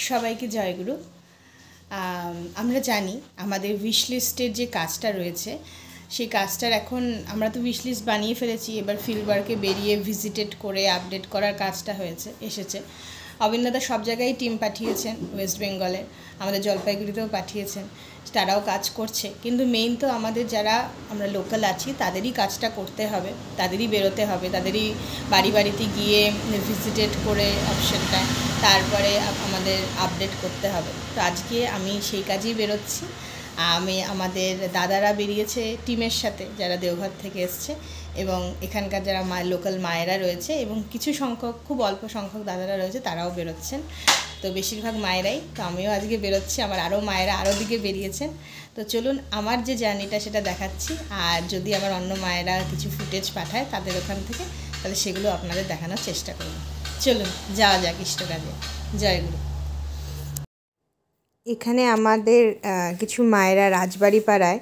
সবাইকে জয়গুরু। আমরা জানি আমাদের উইশ লিস্টের যে কাজটা রয়েছে সেই কাজটার এখন আমরা তো উইশ লিস্ট বানিয়ে ফেলেছি, এবার ফিল্ড ওয়ার্কে বেরিয়ে ভিজিটেড করে আপডেট করার কাজটা এসেছে। অবিন্দাদা সব জায়গায় টিম পাঠিয়েছেন, ওয়েস্ট বেঙ্গলে, আমাদের জলপাইগুড়িতেও পাঠিয়েছেন, তারাও কাজ করছে। কিন্তু মেইন তো আমাদের যারা আমরা লোকাল আছি তাদেরই কাজটা করতে হবে, তাদেরই বেরোতে হবে, তাদেরই বাড়িতে গিয়ে ভিজিটেড করে অপশনটা তারপরে আমাদের আপডেট করতে হবে। তো আজকে আমি সেই কাজেই বেরোচ্ছি। আমাদের দাদারা বেরিয়েছে টিমের সাথে, যারা দেওঘর থেকে এসছে, এবং এখানকার যারা লোকাল মায়েরা রয়েছে এবং কিছু সংখ্যক, খুব অল্প সংখ্যক দাদারা রয়েছে, তারাও বেরোচ্ছেন। তো বেশিরভাগ মায়েরাই। তো আমিও আজকে বেরোচ্ছি, আমার আরও মায়েরা আরও দিকে বেরিয়েছেন। তো চলুন আমার যে জার্নিটা সেটা দেখাচ্ছি, আর যদি আমার অন্য মায়েরা কিছু ফুটেজ পাঠায় তাদের ওখান থেকে, তাহলে সেগুলো আপনাদের দেখানোর চেষ্টা করব। চলুন যাওয়া যাক ইষ্ট কাজে। জয়গুরু। এখানে আমাদের কিছু মায়েরা রাজবাড়ি পাড়ায়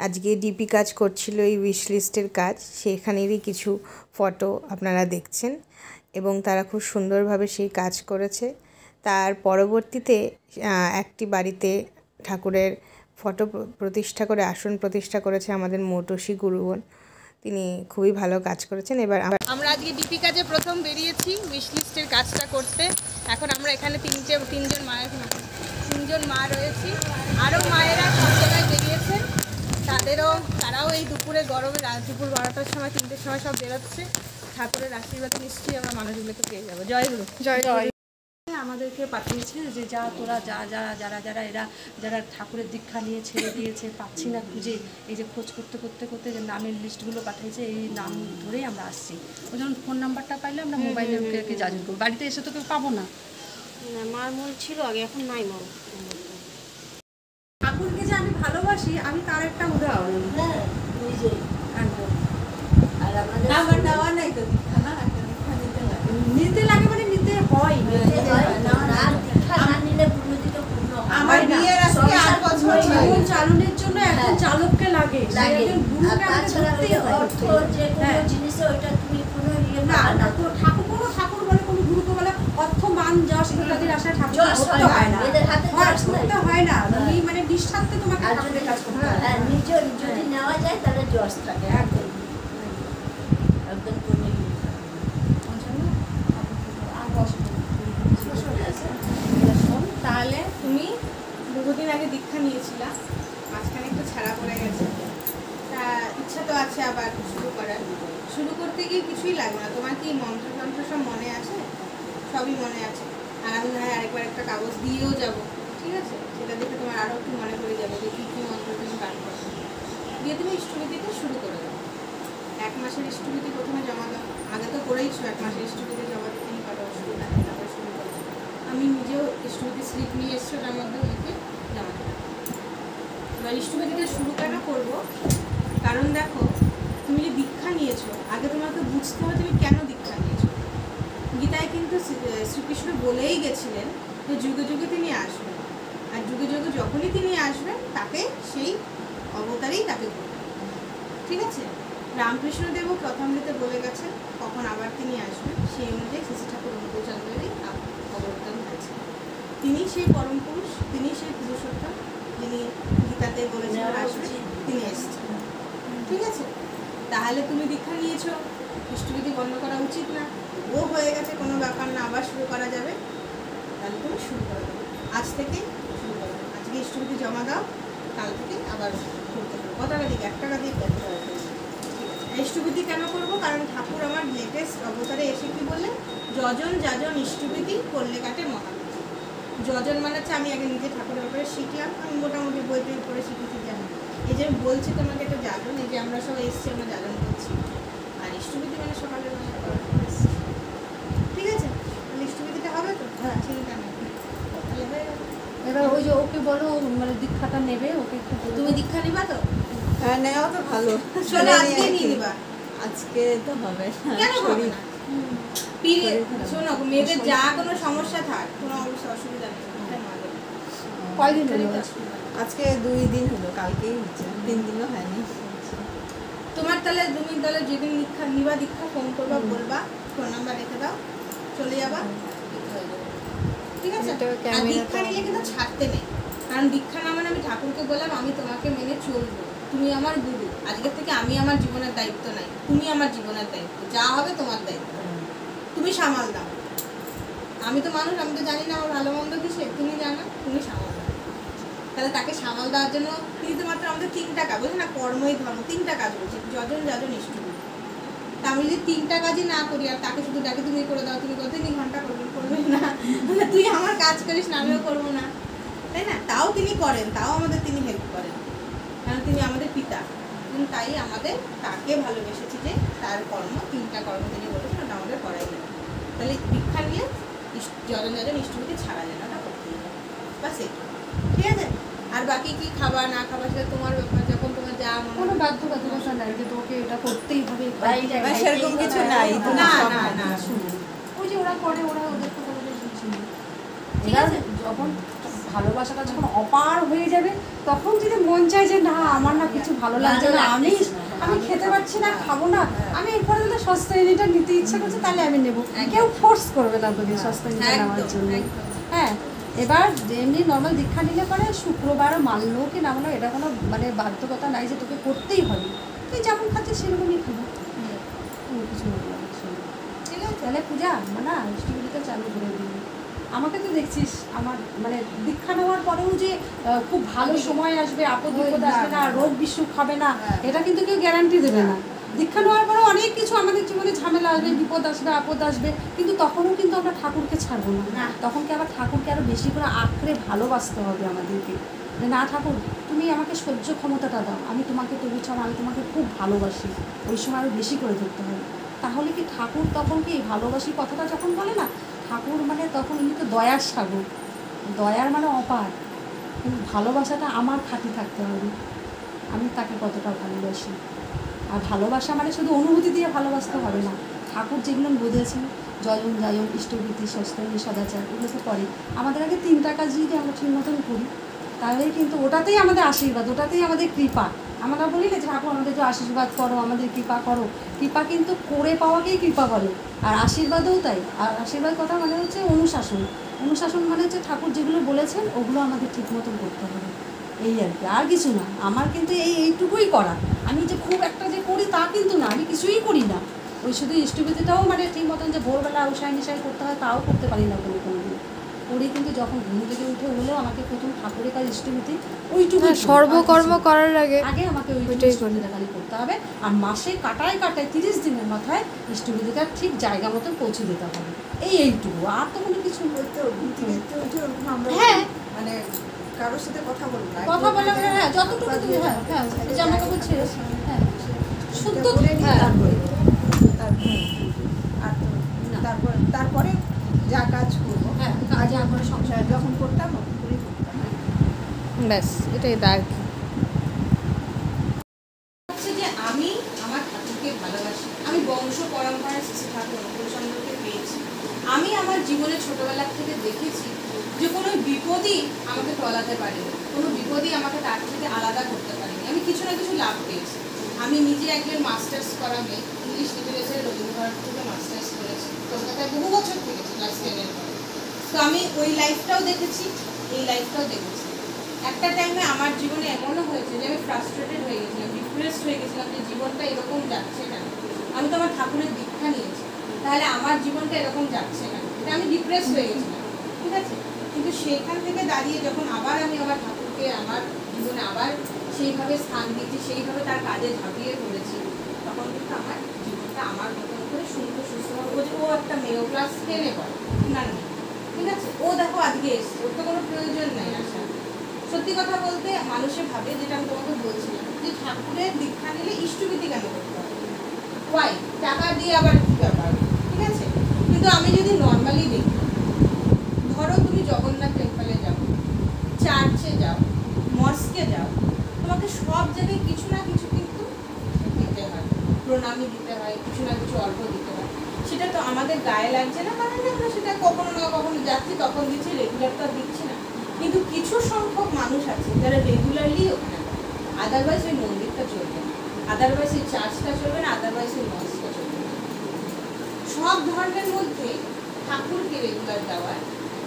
আজকে ডিপি কাজ করছিল, এই উইশ লিস্টের কাজ, সেখানেরই কিছু ফটো আপনারা দেখছেন, এবং তারা খুব সুন্দরভাবে সেই কাজ করেছে। তার পরবর্তীতে একটি বাড়িতে ঠাকুরের ফটো প্রতিষ্ঠা করে, আসন প্রতিষ্ঠা করেছে আমাদের মৌটসী গুরুবন। তিনি খুবই ভালো কাজ করেছেন। এবার আমরা আজকে ডিপি কাজে প্রথম বেরিয়েছি উইশ লিস্টের কাজটা করতে। এখন আমরা এখানে তিনজন মা রয়েছি, আরও মায়েরা সব জায়গায় বেরিয়েছেন। তারাও এই দুপুরে গরমে দুপুর 12টার সময় 3টের সময় সব বেরোচ্ছে। ঠাকুরের আশীর্বাদে নিশ্চয়ই আমরা মানুষগুলোকে পেয়ে যাবো। জয় গুরু। জয় জয়। আমাদেরকে পাঠিয়েছে যে যা তোরা যারা এরা যারা ঠাকুরের দীক্ষা নিয়ে ছেড়ে দিয়েছে, পাচ্ছি না খুঁজে, এই যে খোঁজ করতে যে নামের লিস্টগুলো পাঠিয়েছে, এই নাম ধরেই আমরা আসছি। ওই জন্য ফোন নাম্বারটা পাইলে আমরা মোবাইলে ওকে যাচাই করবো। বাড়িতে এসে তো কেউ পাবো না। মার মন ছিল আগে, এখন নাই মন। ঠাকুরকে যে আমি ভালোবাসি, আমি তার একটা উদাহরণ। আমার নেওয়া নাই তো দীক্ষা, না নিতে লাগে, মানে নিতে হয়। আমার বিয়ের আজকে 8 বছর জীবন চালনের জন্য একজন চালককে লাগে। ঠাকুর বলে কোনো গুরুকে বলে অর্থ মান যশ ইত্যাদির আশায় ঠাকুর করতে হয় না, করতে হয় না। তুমি মানে নিঃস্বার্থে তোমাকে ঠাকুরের কাজ করতে হয়। যদি নেওয়া যায় তাহলে যশ থাকে। একদম তাহলে তুমি বহুদিন আগে দীক্ষা নিয়েছিলা, মাঝখানে একটু ছাড়া পড়ে গেছে, তা ইচ্ছা তো আছে আবার শুরু করতে গিয়ে কিছুই লাগবে না। তোমার কি মন্ত্রতন্ত্র সব মনে আছে? সবই মনে আছে। আর আমি না আরেকবার একটা কাগজ দিয়েও যাব, ঠিক আছে? সেটা দেখে তোমার আরও একটু মনে পড়ে যাবে যে কী কী মন্ত্র তুমি পাঠ করো। দিয়ে তুমি ইষ্টভীতিতে শুরু করে দাও। 1 মাসের ইষ্টভীতি প্রথমে জমা দাও। আগে তো করেইছো, 1 মাসের ইষ্টভীতি জমা দিতে পারো, অসুবিধা নেই। তারপরে শুরু করো। আমি নিজেও ইষ্টভীতি স্লিপ নিয়ে এসছি, ওটার মধ্যে লিখে জমা দিলাম। এবার ইষ্টভীতিতে শুরু কেন করবো? কারণ দেখো, তুমি যে দীক্ষা নিয়েছো, আগে তোমাকে বুঝতে হবে তুমি কেন দীক্ষা নিয়েছো। গীতায় কিন্তু শ্রীকৃষ্ণ বলেই গেছিলেন যে যুগে যুগে তিনি আসবেন, আর যুগে যুগে যখনই তিনি আসবেন তাকে সেই অবতারেই তাকে করবেন, ঠিক আছে? রামকৃষ্ণদেবও প্রথমদিতে বলে গেছেন কখন আবার তিনি আসবেন, সেই অনুযায়ী শ্রী ঠাকুর অনুকূলচন্দ্রেরই অবতার হয়েছে। তিনি সেই পরম পুরুষ, তিনি সেই পুরুষোত্তম, যিনি গীতাতে বলেছেন আসবেন, তিনি এসেছেন, ঠিক আছে? তাহলে তুমি দীক্ষা নিয়েছো, ইষ্টভীতি বন্ধ করা উচিত না। ও হয়ে গেছে, কোনো ব্যাপার না, আবার শুরু করা যাবে। তাহলে তুমি শুরু করে দেবো, আজ থেকে শুরু করে দেবো। আজকে ইষ্টভীতি জমা দাও, কাল থেকে আবার করতে পারো। কত টাকা দিকে? 1 টাকা দিয়ে করতে পারো, ঠিক আছে? ইষ্টভীতি কেন করবো? কারণ ঠাকুর আমার লেটেস্ট অবতারে এসে কি বললেন? যজন যাজন ইষ্টভীতি করলে কাটে মহাবীর। যজন মানে হচ্ছে, আমি আগে নিজে ঠাকুরের ব্যাপারে শিখলাম, আমি মোটামুটি বই টই পড়ে শিখেছি, জানি। এই যে বলছি তোমাকে একটা যাজন, এই যে আমরা সব এসছি, আমরা যাজন করছি। আর ইষ্টভীতি মানে সকালে এসছি, ঠিক আছে? তাহলে ইষ্টভীতিটা হবে তো? হ্যাঁ, চিন্তা নেই, তাহলে হয়ে গেল। এবার ওই যে ওকে বলো মানে দীক্ষাটা নেবে, ওকে একটু। তুমি দীক্ষা নিবা তো? হ্যাঁ, নেওয়া তো ভালো। চলো আজকে নিয়ে নিবা। আজকে তো হবে কেন হবে না? শোনো, মেয়েদের যা কোনো সমস্যা থাক, কোনো অসুবিধা নেই। কয়দিন হলো? আজকে 2 দিন হলো, কালকেই হচ্ছে, 3 দিনও হয়নি। তোমার তাহলে তুমি তাহলে যেদিন নিবা দীক্ষা ফোন করবা, বলবা, ফোন নাম্বার রেখে দাও, চলে যাবা, ঠিক আছে? এটা আর ক্যামেরাটা- দীক্ষা নিলে কিন্তু ছাড়তে নেই, কারণ দীক্ষা না মানে আমি ঠাকুরকে বললাম আমি তোমাকে মেনে চলবো, তুমি আমার গুরু, আজকের থেকে আমি আমার জীবনের দায়িত্ব নাই, তুমি আমার জীবনের দায়িত্ব, যা হবে তোমার দায়িত্ব, তুমি সামাল দাও। আমি তো মানুষ, আমি তো জানি না আমার ভালো মন্দ কিসে, তুমি জানো, তুমি সামাল দাও। তাহলে তাকে সামাল দেওয়ার জন্য কিন্তু মাত্র আমাদের 3টা কাজ, বলছি না কর্মই ধর্ম, 3টা কাজ বলছি, যজন যাজন ইষ্টগুলো। তা আমি যদি 3টা কাজই না করি আর তাকে শুধু ডাকে তুমি করে দাও, তুমি করতে 3 ঘন্টা করবেন না, মানে তুই আমার কাজ করিস না আমিও করবো না, তাই না? তাও তিনি করেন, তাও আমাদের তিনি হেল্প করেন, কারণ তিনি আমাদের পিতা। কিন্তু তাই আমাদের তাকে ভালোবেসেছি যে তার কর্ম, 3টা কর্ম তিনি বলেছেন ওটা আমাদের করাই যাবে। তাহলে দীক্ষা নিয়ে যজন যাজন ইষ্টভূতি ছাড়া যায় না, ওটা করতেই হবে, বাস এই, ঠিক আছে? আর বাকি কি খাবার না খাবার সেটা তোমার ব্যাপার, যখন তোমার যা মনে কোনো হয়। বাধ্যবাধকতা নাই যে তোকে এটা করতেই হবে বা সেরকম কিছু নাই, তুমি না সব না ভালো। না শুনো, ওই যে ওরা করে, ওরা ওদের কথা বলে শুনছি না। ঠিক এরা আছে? যখন ভালোবাসাটা যখন অপার হয়ে যাবে তখন যদি মন চায় যে না আমার না কিছু ভালো লাগছে না, আমি খেতে পারছি না, খাবো না, আমি এরপরে যদি সস্তায়নীটা নিতে ইচ্ছা করছে তাহলে আমি নেবো, কেউ ফোর্স করবে না তোকে সস্তায়নীটা নেওয়ার একদম, জন্য। একদম। হ্যাঁ, এবার এমনি নর্মাল দীক্ষা নিলে পরে শুক্রবারও মানলো কি না মানলো এটা কোনো মানে বাধ্যকতা নাই যে তোকে করতেই হবে, তুই যেমন খাচ্ছিস সেরকমই খাবো, কোনো কিছু বলবো না। ঠিক আছে? তাহলে পূজা না স্টিভিটা চালু করে দিই। আমাকে তো দেখছিস আমার মানে দীক্ষা নেওয়ার পরেও যে খুব ভালো সময় আসবে, আপদ বিপদ আসবে না, রোগ বিসুখ হবে না, এটা কিন্তু কেউ গ্যারান্টি দেবে না। দীক্ষা নেওয়ার পরেও অনেক কিছু আমাদের জীবনে ঝামেলা আসবে, বিপদ আসবে, আপদ আসবে, কিন্তু তখনও কিন্তু আমরা ঠাকুরকে ছাড়বো না। তখন কি আবার ঠাকুরকে আরও বেশি করে আঁকড়ে ভালোবাসতে হবে আমাদেরকে, যে না ঠাকুর তুমি আমাকে সহ্য ক্ষমতাটা দাও, আমি তোমাকে তবু ছাড়া আমি তোমাকে খুব ভালোবাসি, ওই সময় আরও বেশি করে ধরতে হবে। তাহলে কি ঠাকুর তখন কি ভালোবাসি কথাটা যখন বলে না, ঠাকুর মানে তখন উনি তো দয়ার সাগর, দয়ার মানে অপার, কিন্তু ভালোবাসাটা আমার খাঁটি থাকতে হবে, আমি তাকে কতটা ভালোবাসি। আর ভালোবাসা মানে শুধু অনুভূতি দিয়ে ভালোবাসতে হবে না, ঠাকুর যেগুলো বুঝেছেন যজন যাজন ইষ্টভূতি সস্তায়নী সদাচার এগুলো তো করে, আমাদের আগে 3টা কাজ যদি আমরা ঠিক মতন করি তাহলেই কিন্তু ওটাতেই আমাদের আশীর্বাদ, ওটাতেই আমাদের কৃপা। আমরা বলি না যে ঠাকুর আমাদের যে আশীর্বাদ করো, আমাদের কৃপা করো, কৃপা কিন্তু করে পাওয়াকেই কৃপা বলে, আর আশীর্বাদও তাই। আর আশীর্বাদ কথা মানে হচ্ছে অনুশাসন, অনুশাসন মানে হচ্ছে ঠাকুর যেগুলো বলেছেন ওগুলো আমাদের ঠিক মতন করতে হবে, এই আর কি, আর কিছু না। আমার কিন্তু এইটুকুই করা, আমি যে খুব একটা যে করি তা কিন্তু না, আমি কিছুই করি না, ওই শুধু ইষ্টভূতিটাও মানে ঠিক মতন যে ভোরবেলা উষায় নিশায় করতে হয় তাও করতে পারি না কোনো দিন করি, কিন্তু যখন ঘুম থেকে উঠে হলেও আমাকে প্রথম ঠাকুরের কাজ ইষ্টভূতি ওইটুকু সর্বকর্ম করার আগে আগে আমাকে ওইটাই ওইটাই ইষ্টভূতিটা খালি করতে হবে, আর মাসে কাটায় 30 দিনের মাথায় ইষ্টভূতিটা ঠিক জায়গা মতো পৌঁছে দিতে হবে, এইটুকু, আর তো কোনো কিছু হ্যাঁ মানে কারোর সাথে কথা বলবো না, কথা বলে হ্যাঁ যতটুকু তুমি হ্যাঁ জামা কাপড় ছেড়ে হ্যাঁ শুদ্ধ হ্যাঁ তারপরে যা কাজ করবো, হ্যাঁ কাজে আমরা সংসার যখন করতাম করেই করতাম। ব্যাস এটাই দাগ। হচ্ছে যে আমি আমার ঠাকুরকে ভালোবাসি, আমি বংশ পরম্পরায় শ্রী ঠাকুর অনুকূলচন্দ্রকে পেয়েছি, আমি আমার জীবনে ছোটবেলা থেকে দেখেছি যে কোনো বিপদই আমাকে টলাতে পারেনি, কোনো বিপদই আমাকে তার থেকে আলাদা করতে পারেনি, আমি কিছু না কিছু লাভ পেয়েছি। আমি নিজে একজন মাস্টার্স করা মেয়ে, ইংলিশ লিটারেচারে রবীন্দ্রভারতী থেকে মাস্টার্স করেছি, কলকাতায় বহু বছর থেকেছি ক্লাস 10-এর পরে। তো আমি ওই লাইফটাও দেখেছি, এই লাইফটাও দেখেছি। একটা টাইমে আমার জীবনে এমনও হয়েছে যে আমি ফ্রাস্ট্রেটেড হয়ে গেছিলাম, ডিপ্রেসড হয়ে গেছিলাম যে জীবনটা এরকম যাচ্ছে কেন, আমি তো আমার ঠাকুরের দীক্ষা নিয়েছি, তাহলে আমার জীবনটা এরকম যাচ্ছে না, এটা আমি ডিপ্রেস হয়ে গেছিলাম, ঠিক আছে? কিন্তু সেখান থেকে দাঁড়িয়ে যখন আবার আমি আমার ঠাকুরকে আমার জীবনে আবার সেইভাবে স্থান দিয়েছি, সেইভাবে তার কাজে ঝাঁপিয়ে পড়েছি, তখন কিন্তু আমার জীবনটা আমার মতন করে সুন্দর সুস্থভাবে, ও একটা মেয়েও ক্লাস 10-এ পড়ে না, ঠিক আছে? ও দেখো আজকে এসছে, ওর তো কোনো প্রয়োজন নেই আসা। সত্যি কথা বলতে মানুষে ভাবে, যেটা আমি তোমাকে বলছিলাম, যে ঠাকুরের দীক্ষা নিলে ইষ্টভূতি কেন করতে হবে, ওয়াই টাকা দিয়ে আবার কি ব্যাপার, ঠিক আছে? কিন্তু আমি যদি নর্মালি দেখি, ধরো তুমি জগন্নাথ টেম্পলে যাও, চার্চে যাও, মস্কে যাও, তোমাকে সব জায়গায় কিছু না কিছু কিন্তু দিতে হয়, প্রণামী দিতে হয়, কিছু না কিছু অল্প দিতে হয়। সেটা তো আমাদের গায়ে লাগছে না, কারণ আমরা সেটা কখনো না কখনো যাচ্ছি তখন দিচ্ছি, রেগুলার তো দিচ্ছি না। কিন্তু কিছু সংখ্যক মানুষ আছে যারা রেগুলারলি ওখানে, আদারওয়াইজ ওই মন্দিরটা চলবে না, আদারওয়াইজ ওই চার্চটা চলবে না, আদারওয়াইজ ওই মস্কটা চলবে না। সব ধর্মের মধ্যে ঠাকুরকে রেগুলার দেওয়ার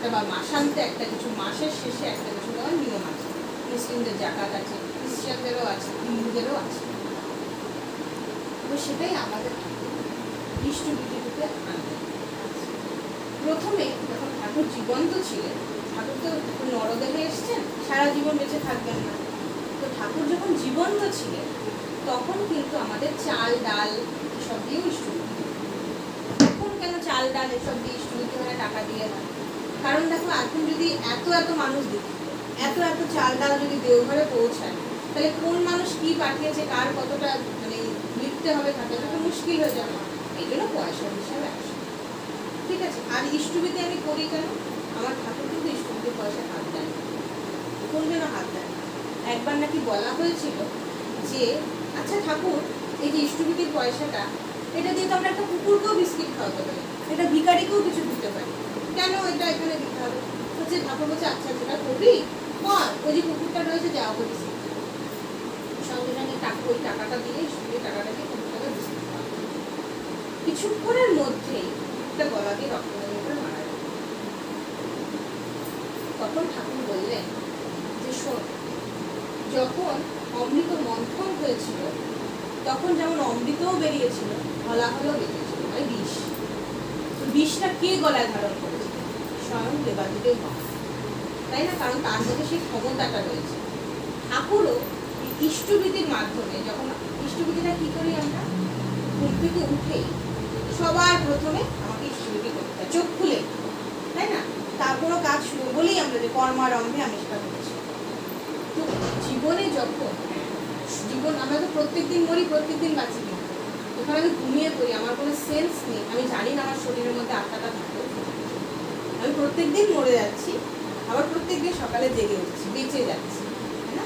একটা বা মাসান্তে একটা কিছু, মাসের শেষে একটা কিছু দেওয়ার নিয়ম আছে। মুসলিমদের জাকাত আছে, খ্রিস্টানদেরও আছে, হিন্দুদেরও আছে। তো সেটাই আমাদের ইষ্টবিধিরূপে আনতে। প্রথমে যখন ঠাকুর জীবন্ত ছিলেন, ঠাকুর তো নরদেহে এসছেন, সারা জীবন বেঁচে থাকবেন না। তো ঠাকুর যখন জীবন্ত ছিলেন তখন কিন্তু আমাদের চাল ডাল এসব দিয়েও ইষ্টবিধি। এখন কেন চাল ডাল এসব দিয়ে ইষ্টবিধি মানে টাকা দিয়ে হয়? কারণ দেখো এখন যদি এত এত মানুষ দিত, এত এত চাল ডাল যদি দেওঘরে পৌঁছায়, তাহলে কোন মানুষ কি পাঠিয়েছে, কার কতটা মানে লিখতে হবে থাকে, এটা মুশকিল হয়ে যাবে। এই জন্য পয়সার হিসাবে আসে, ঠিক আছে। আর ইষ্টবিধি আমি করি কেন? আমার ঠাকুর কিন্তু ইষ্টবিধির পয়সা হাত দেয় না। কোন জন্য হাত দেয় না? একবার নাকি বলা হয়েছিল যে আচ্ছা ঠাকুর, এই যে ইষ্টবিধির পয়সাটা, এটা দিয়ে তো আমরা একটা কুকুরকেও বিস্কিট খাওয়াতে পারি, এটা ভিখারিকেও কিছু দিতে পারি, কেন এটা এখানে দিতে হবে? হচ্ছে ঠাকুর বলছে আচ্ছা যেটা করবি কর, ওই যে কুকুরটা রয়েছে যা ওকে বিস্কিট খাওয়া। সঙ্গে সঙ্গে ওই টাকাটা দিয়ে ইষ্টবিধির টাকাটা দিয়ে কুকুরটাকে বিস্কিট খাওয়া। কিছুক্ষণের মধ্যেই একটা গলা দিয়ে রক্ত বেরিয়ে পড়ে মারা গেল। তখন ঠাকুর বললেন যে শোন, যখন অমৃত মন্থন হয়েছিল তখন যেমন অমৃতও বেরিয়েছিল, হলাহলও বেরিয়েছিল, মানে বিষ। তো বিষটা কে গলায় ধারণ করেছিল? স্বয়ং দেবাদিদেব মা, তাই না? কারণ তার মধ্যে সেই ক্ষমতাটা রয়েছে। ঠাকুরও ইষ্টবিধির মাধ্যমে, যখন ইষ্টবিধিটা কি করি আমরা, ঘুম থেকে উঠেই সবার প্রথমে আমাকে ইষ্টবিধি করতে হয়, চোখ খুলে, তাই না? তারপরও কাজ শুরু বলেই আমরা যে কর্মারম্ভে আমি সেটা করেছি। তো জীবনে যখন আমরা তো প্রত্যেকদিন মরি, প্রত্যেকদিন বাঁচি, যখন আমি ঘুমিয়ে পড়ি আমার কোনো সেন্স নেই, আমি জানি না আমার শরীরের মধ্যে আত্মাটা থাকে, আমি প্রত্যেকদিন মরে যাচ্ছি, আবার প্রত্যেকদিন সকালে জেগে উঠছি, বেঁচে যাচ্ছি, তাই না?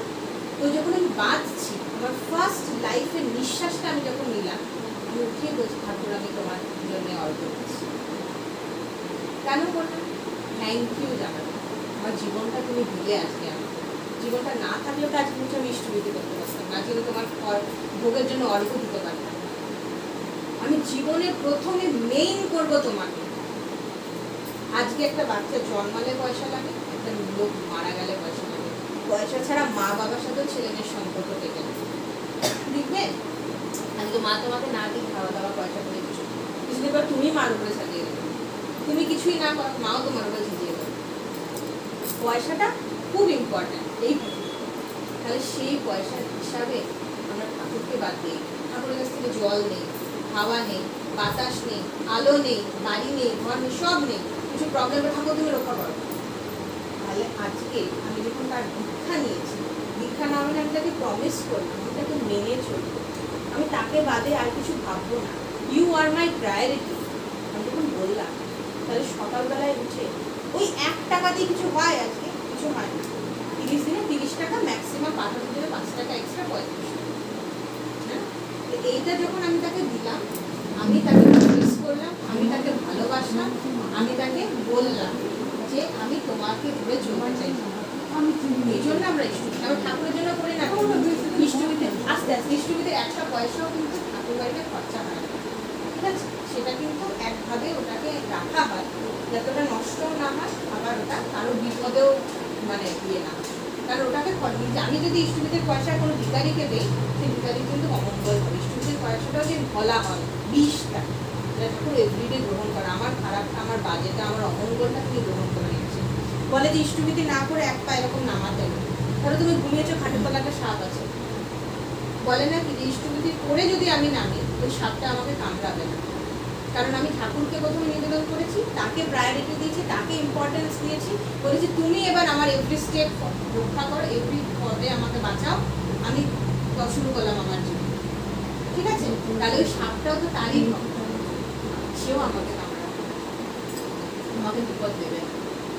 তো যখন আমি বাঁচছি, আমার ফার্স্ট লাইফের নিঃশ্বাসটা আমি যখন নিলাম, আমি উঠিয়ে বলছি ঠাকুর আমি তোমার জন্য অর্ঘ্য করছি। কেন করলাম? থ্যাংক ইউ জানাবো, আমার জীবনটা তুমি দিলে আজকে। আমার জীবনটা না থাকলে তো আজকে আমি ইষ্টবিধি করতে পারতাম না, আজকে তোমার ভোগের জন্য অর্ঘ্য দিতে পারতাম। আমি জীবনে প্রথমে মেইন করব তোমাকে। আজকে একটা বাচ্চা জন্মালে পয়সা লাগে, একটা লোক মারা গেলে পয়সা লাগে। পয়সা ছাড়া মা বাবার সাথেও ছেলেমেয়ের সম্পর্ক থেকে যায়। দেখবে আজকে মা তোমাকে না দিয়ে খাওয়া দাওয়া পয়সা করে কিছু, কিছুদিন পর তুমি মার উপরে সাজিয়ে দেবে, তুমি কিছুই না করো মাও তোমার উপরে ঝিঁজিয়ে দেবে। পয়সাটা খুব ইম্পর্টেন্ট এই পৃথিবীতে। তাহলে সেই পয়সার হিসাবে আমরা ঠাকুরকে বাদ দিই, ঠাকুরের কাছ থেকে জল নেই, হাওয়া নেই, বাতাস নেই, আলো নেই, বাড়ি নেই, ঘর নেই, সব নেই, কিছু প্রবলেম ঠাকুর তুমি রক্ষা করো। তাহলে আজকে আমি যখন তার দীক্ষা নিয়েছি, দীক্ষা না হলে আমি তাকে প্রমিস করবো, আমি তাকে মেনে চলবো, আমি তাকে বাদে আর কিছু ভাববো না, ইউ আর মাই প্রায়োরিটি, আমি যখন বললাম, তাহলে সকালবেলায় উঠে ওই 1 টাকা দিয়ে কিছু হয়? আজকে কিছু হয় না। 30 দিনে 30 টাকা, ম্যাক্সিমাম পাঠাতে দিলে 5 টাকা এক্সট্রা, 35 টাকা। হ্যাঁ, এইটা যখন আমি তাকে দিলাম, আমি তাকে প্রমিস করলাম, আমি তাকে ভালোবাসলাম, আমি তাকে বললাম যে আমি তোমাকে ধরে চলতে চাই। এই জন্য আমরা ইষ্টবিধি, আমরা ঠাকুরের জন্য করি না। ইষ্টবিধি আস্তে আস্তে ইষ্টবিধির 1 পয়সাও কিন্তু ঠাকুর বাড়িতে খরচা হয় না, ঠিক আছে? সেটা কিন্তু একভাবে ওটাকে রাখা হয় যাতে ওটা নষ্টও না হয়, আবার ওটা কারো বিপদেও মানে দিয়ে না। কারণ ওটাকে আমি যদি ইষ্টবিধির পয়সা কোনো ভিখারিকে দিই, সেই ভিখারি কিন্তু অমঙ্গল হবে। ইষ্টবিধির পয়সাটাও যে বলা হয় বিষটা, যেটা ঠাকুর এভরিডে গ্রহণ করে, আমার খারাপটা, আমার বাজেটা, আমার অমঙ্গলটা তিনি গ্রহণ করে নিয়েছেন। বলে যে ইষ্টবিধি না করে 1 পা এরকম নামাতে হবে, ধরো তুমি ঘুমিয়েছো, খাটের তলা একটা সাপ আছে, বলে না কি যে ইষ্টবিধি করে যদি আমি নামি, ওই সাপটা আমাকে কামড়াবে না। কারণ আমি ঠাকুরকে প্রথমে নিবেদন করেছি, তাকে প্রায়োরিটি দিয়েছি, তাকে ইম্পর্টেন্স দিয়েছি, বলেছি তুমি এবার আমার এভরি স্টেপ রক্ষা করো, এভরি পদে আমাকে বাঁচাও, আমি শুরু করলাম আমার জীবন, ঠিক আছে? তাহলে ওই সাপটাও তো তারই ভক্ত, সেও আমাকে কামড়াবে, আমাকে বিপদ দেবে।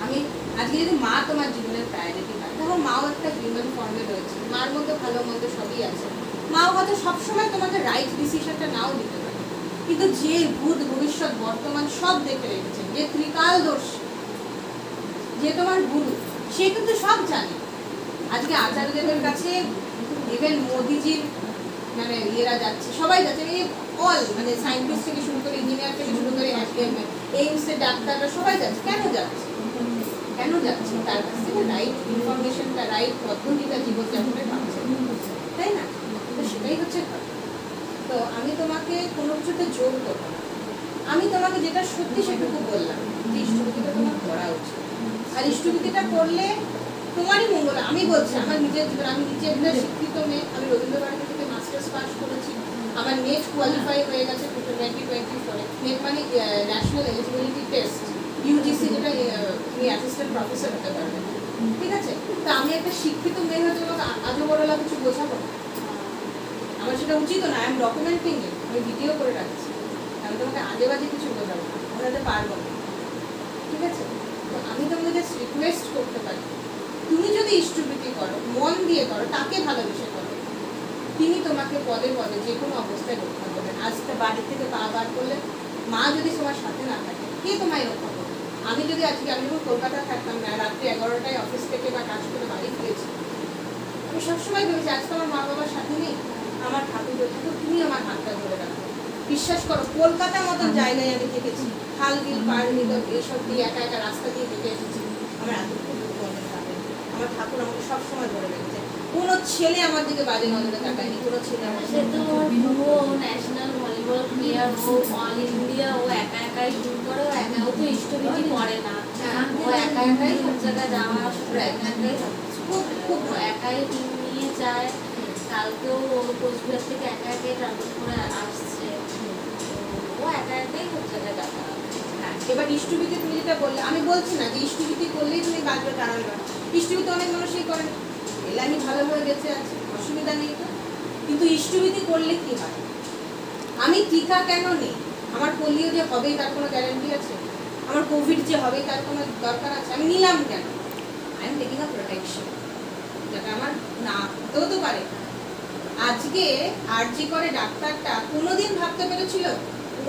আমি আজকে যদি মা তোমার জীবনের প্রায়োরিটি হয়, দেখো মাও একটা হিউম্যান ফর্মে রয়েছে, মার মধ্যে ভালো মন্দ সবই আছে, মাও হয়তো সবসময় তোমাকে রাইট ডিসিশনটা নাও দিতে পারে, কিন্তু যে ভূত ভবিষ্যৎ বর্তমান সব দেখে রেখেছে, যে ত্রিকালদর্শী, যে তোমার গুরু, সে কিন্তু সব জানে। আজকে আচার্যদেবের কাছে ইভেন মোদিজির মানে ইয়েরা যাচ্ছে, সবাই যাচ্ছে, এই অল মানে সায়েন্টিস্ট থেকে শুরু করে, ইঞ্জিনিয়ার থেকে শুরু করে এইমসের ডাক্তাররা সবাই যাচ্ছে। কেন যাচ্ছে? কেন যাচ্ছি, তার কাছ থেকে রাইট ইনফরমেশনটা, রাইট পদ্ধতিটা জীবনযাপনে পাচ্ছে, তাই না? তো সেটাই হচ্ছে কথা। তো আমি তোমাকে কোনো কিছুতে জোর করবো না, আমি তোমাকে যেটা সত্যি সেটুকু বললাম যে ইষ্টভূতিটা তোমার করা উচিত। আর ইষ্টভূতিটা করলে তোমারই মঙ্গল। আমি বলছি আমার নিজের জীবন, আমি নিজে একটা শিক্ষিত মেয়ে, আমি রবীন্দ্রভারতী থেকে মাস্টার্স পাস করেছি, আমার নেট কোয়ালিফাই হয়ে গেছে 2024। নেট মানে ন্যাশনাল এলিজিবিলিটি টেস্ট, ইউজিসি, যেটা তুমি অ্যাসিস্ট্যান্ট প্রফেসর হতে পারবে, ঠিক আছে? তো আমি একটা শিক্ষিত মেয়ে হয়ে তোমাকে আজও বড়লা কিছু বোঝাবো, আমার সেটা উচিত না। আই এম ডকুমেন্টিং ইট, আমি ভিডিও করে রাখছি, আমি তোমাকে আজে বাজে কিছু বোঝাবো না, বোঝাতে পারবো না, ঠিক আছে? তো আমি তোমাকে জাস্ট রিকোয়েস্ট করতে পারি, তুমি যদি ইষ্টভূতি করো, মন দিয়ে করো, তাকে ভালোবেসে করো, তিনি তোমাকে পদে পদে যে কোনো অবস্থায় রক্ষা করবেন। আজ তো বাড়ি থেকে পা বার করলে মা যদি তোমার সাথে না থাকে, কে তোমায় রক্ষা করবে? আমি যদি আজকে, আমি যখন কলকাতায় থাকতাম না, রাত্রি 11টায় অফিস থেকে বা কাজ করে বাড়ি ফিরেছি, আমি সবসময় ভেবেছি আজ তো আমার মা বাবার সাথে নেই, আমার ঠাকুর ঠাকুর তুমি আমার হাতটা ধরে রাখো। বিশ্বাস করো, কলকাতার মতন জায়গায় আমি থেকেছি, খাল বিল পার বিল এইসব দিয়ে একা একা রাস্তা দিয়ে হেঁটে এসেছি, আমার এতটুকু মনে থাকে। আমার ঠাকুর আমাকে সবসময় ধরে রেখেছে, কোনো ছেলে আমার দিকে বাজে নজরে তাকায়নি, কোনো ছেলে আমার সে তো ওর পুরো ন্যাশনাল ভলিবল প্লেয়ার, ও অল ইন্ডিয়া, ও একা একাই শুরু করে, ও একা, ও তো ইষ্টভূতি করে না, ও একা একাই সব জায়গায় যাওয়া আসা করে, একা একাই সব কিছু করে। ও একাই টিম নিয়ে যায়, কালকেও ও কোচবিহার থেকে একা একাই ট্রাভেল করে আসছে, ও একা একাই সব জায়গায় যাওয়া। হ্যাঁ, এবার ইষ্টভূতি তুমি যেটা বললে, আমি বলছি না যে ইষ্টভূতি করলেই তুমি বাঁচবে, তা নয়। ইষ্টভূতি অনেক মানুষই করে, এলে আমি ভালোভাবে বেঁচে আছি, অসুবিধা নেই তো। কিন্তু ইষ্টভূতি করলে কি হয়? আমি টিকা কেন নেই? আমার পোলিও যে হবে তার কোনো গ্যারান্টি আছে? আমার কোভিড যে হবে তার কোনো দরকার আছে? আমি নিলাম কেন? I am taking a protection, যেটা আমার না হতেও তো পারে। আজকে আরজি করে ডাক্তারটা কোনোদিন ভাবতে পেরেছিল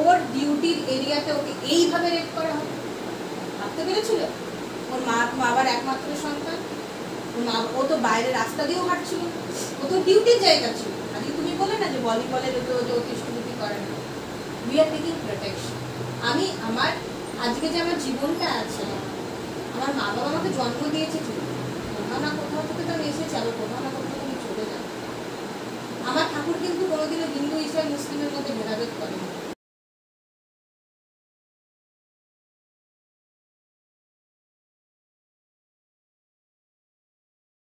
ওর ডিউটির এরিয়াতে ওকে এইভাবে রেপ করা হবে? ভাবতে পেরেছিল? ওর বাবার একমাত্র সন্তান, ও তো বাইরে রাস্তা দিয়েও হাঁটছিল, ও তো ডিউটির জায়গা ছিল। আজকে তুমি বলে না যে ভলিবলের যে ইষ্টভূতি করে না, উই আর টেকিং প্রোটেকশন। আমি আমার আজকে যে আমার জীবনটা আছে, আমার মা বাবা আমাকে জন্ম দিয়েছে ঠিক, কোথাও না কোথাও থেকে তো আমি এসেছি, আবার কোথাও না কোথাও আমি চলে যাবো। আমার ঠাকুর কিন্তু কোনোদিনও হিন্দু, ইসলাম, মুসলিমের মধ্যে ভেদাভেদ করেনি।